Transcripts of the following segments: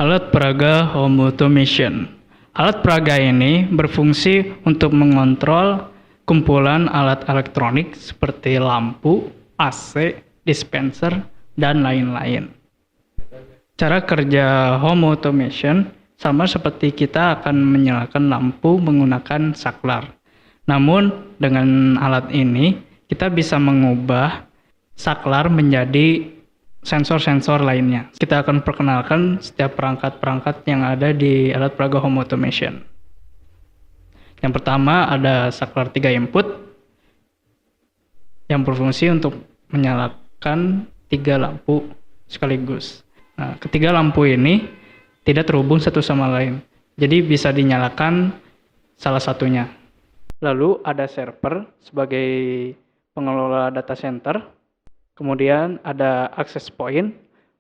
Alat peraga home automation. Alat peraga ini berfungsi untuk mengontrol kumpulan alat elektronik seperti lampu, AC, dispenser, dan lain-lain. Cara kerja home automation sama seperti kita akan menyalakan lampu menggunakan saklar. Namun dengan alat ini kita bisa mengubah saklar menjadi sensor-sensor lainnya. Kita akan perkenalkan setiap perangkat-perangkat yang ada di alat peraga home automation. Yang pertama ada saklar 3 input yang berfungsi untuk menyalakan 3 lampu sekaligus. Nah, ketiga lampu ini tidak terhubung satu sama lain, jadi bisa dinyalakan salah satunya. Lalu ada server sebagai pengelola data center. Kemudian ada access point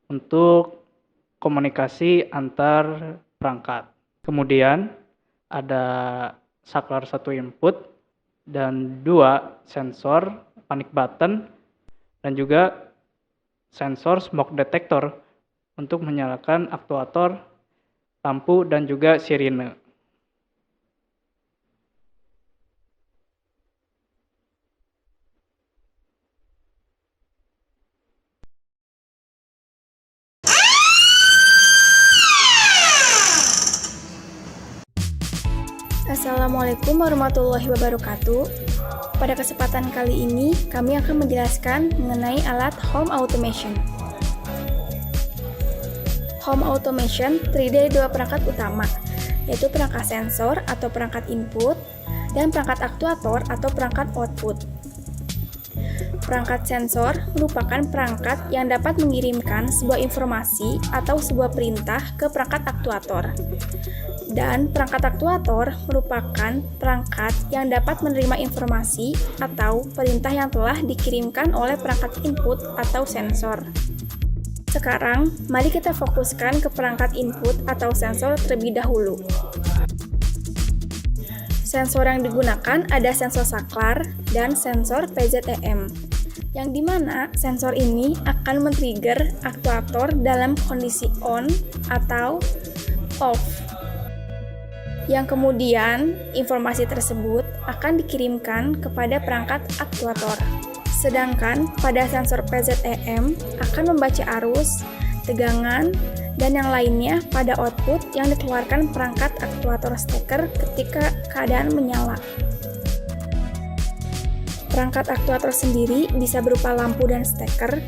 untuk komunikasi antar perangkat. Kemudian ada saklar 1 input dan 2 sensor panic button dan juga sensor smoke detector untuk menyalakan aktuator, lampu, dan juga sirine. Assalamualaikum warahmatullahi wabarakatuh. Pada kesempatan kali ini, kami akan menjelaskan mengenai alat home automation. Home automation terdiri dari 2 perangkat utama, yaitu perangkat sensor atau perangkat input dan perangkat aktuator atau perangkat output. Perangkat sensor merupakan perangkat yang dapat mengirimkan sebuah informasi atau sebuah perintah ke perangkat aktuator. Dan perangkat aktuator merupakan perangkat yang dapat menerima informasi atau perintah yang telah dikirimkan oleh perangkat input atau sensor. Sekarang, mari kita fokuskan ke perangkat input atau sensor terlebih dahulu. Sensor yang digunakan ada sensor saklar dan sensor PZEM, yang dimana sensor ini akan men-trigger aktuator dalam kondisi on atau off. Yang kemudian, informasi tersebut akan dikirimkan kepada perangkat aktuator. Sedangkan pada sensor PZEM akan membaca arus, tegangan, dan yang lainnya pada output yang dikeluarkan perangkat aktuator steker ketika keadaan menyala. Perangkat aktuator sendiri bisa berupa lampu dan steker,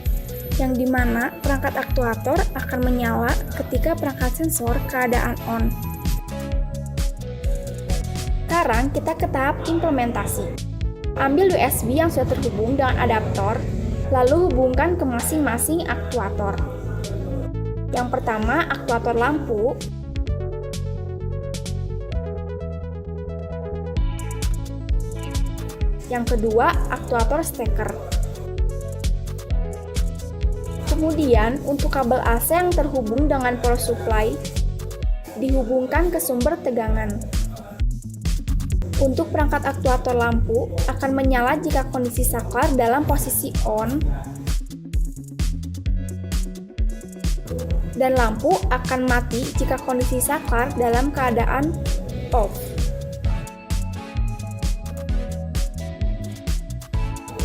yang dimana perangkat aktuator akan menyala ketika perangkat sensor keadaan on. Sekarang kita ke tahap implementasi. Ambil USB yang sudah terhubung dengan adaptor, lalu hubungkan ke masing-masing aktuator. Yang pertama, aktuator lampu. Yang kedua, aktuator steker. Kemudian, untuk kabel AC yang terhubung dengan power supply, dihubungkan ke sumber tegangan. Untuk perangkat aktuator lampu akan menyala jika kondisi saklar dalam posisi on, dan lampu akan mati jika kondisi saklar dalam keadaan off.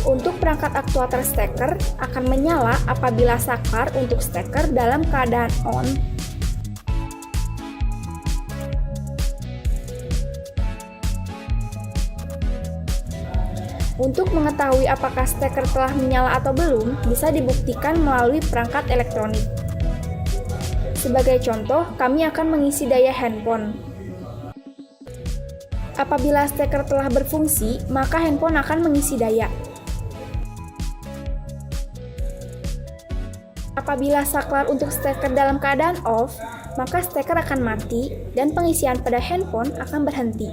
Untuk perangkat aktuator steker akan menyala apabila saklar untuk steker dalam keadaan on. Untuk mengetahui apakah steker telah menyala atau belum, bisa dibuktikan melalui perangkat elektronik. Sebagai contoh, kami akan mengisi daya handphone. Apabila steker telah berfungsi, maka handphone akan mengisi daya. Apabila saklar untuk steker dalam keadaan off, maka steker akan mati dan pengisian pada handphone akan berhenti.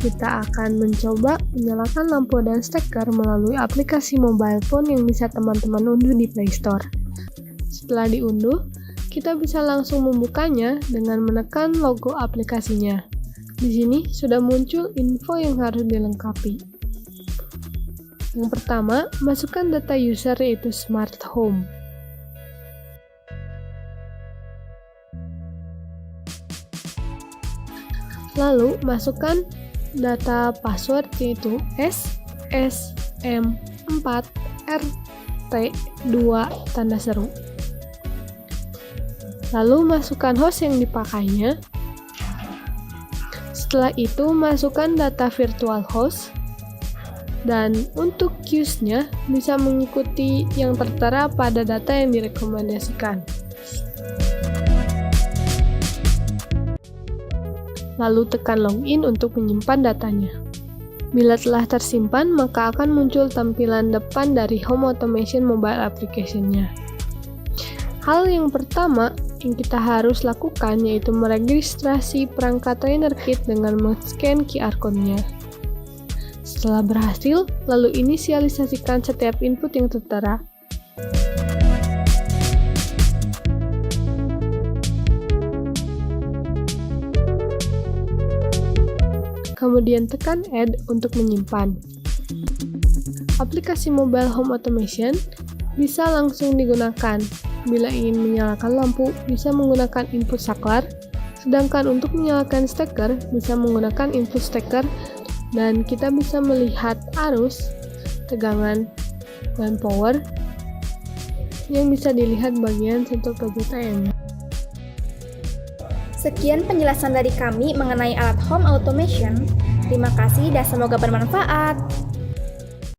kita akan mencoba menyalakan lampu dan steker melalui aplikasi mobile phone yang bisa teman-teman unduh di Play Store. Setelah diunduh, kita bisa langsung membukanya dengan menekan logo aplikasinya. Di sini sudah muncul info yang harus dilengkapi. Yang pertama, masukkan data user yaitu Smart Home. Lalu, masukkan data password yaitu SSM4RT2 tanda seru. Lalu, masukkan host yang dipakainya. Setelah itu, masukkan data virtual host. Dan untuk queues-nya bisa mengikuti yang tertera pada data yang direkomendasikan. Lalu tekan login untuk menyimpan datanya. Bila telah tersimpan, maka akan muncul tampilan depan dari Home Automation mobile application-nya. Hal yang pertama yang kita harus lakukan yaitu meregistrasi perangkat trainer kit dengan men-scan QR code-nya. Setelah berhasil, lalu inisialisasikan setiap input yang tertera. Kemudian tekan Add untuk menyimpan. Aplikasi mobile Home Automation bisa langsung digunakan. Bila ingin menyalakan lampu, bisa menggunakan input saklar, sedangkan untuk menyalakan steker, bisa menggunakan input steker, dan kita bisa melihat arus, tegangan, dan power yang bisa dilihat bagian sensor PJTM. Sekian penjelasan dari kami mengenai alat home automation. Terima kasih dan semoga bermanfaat.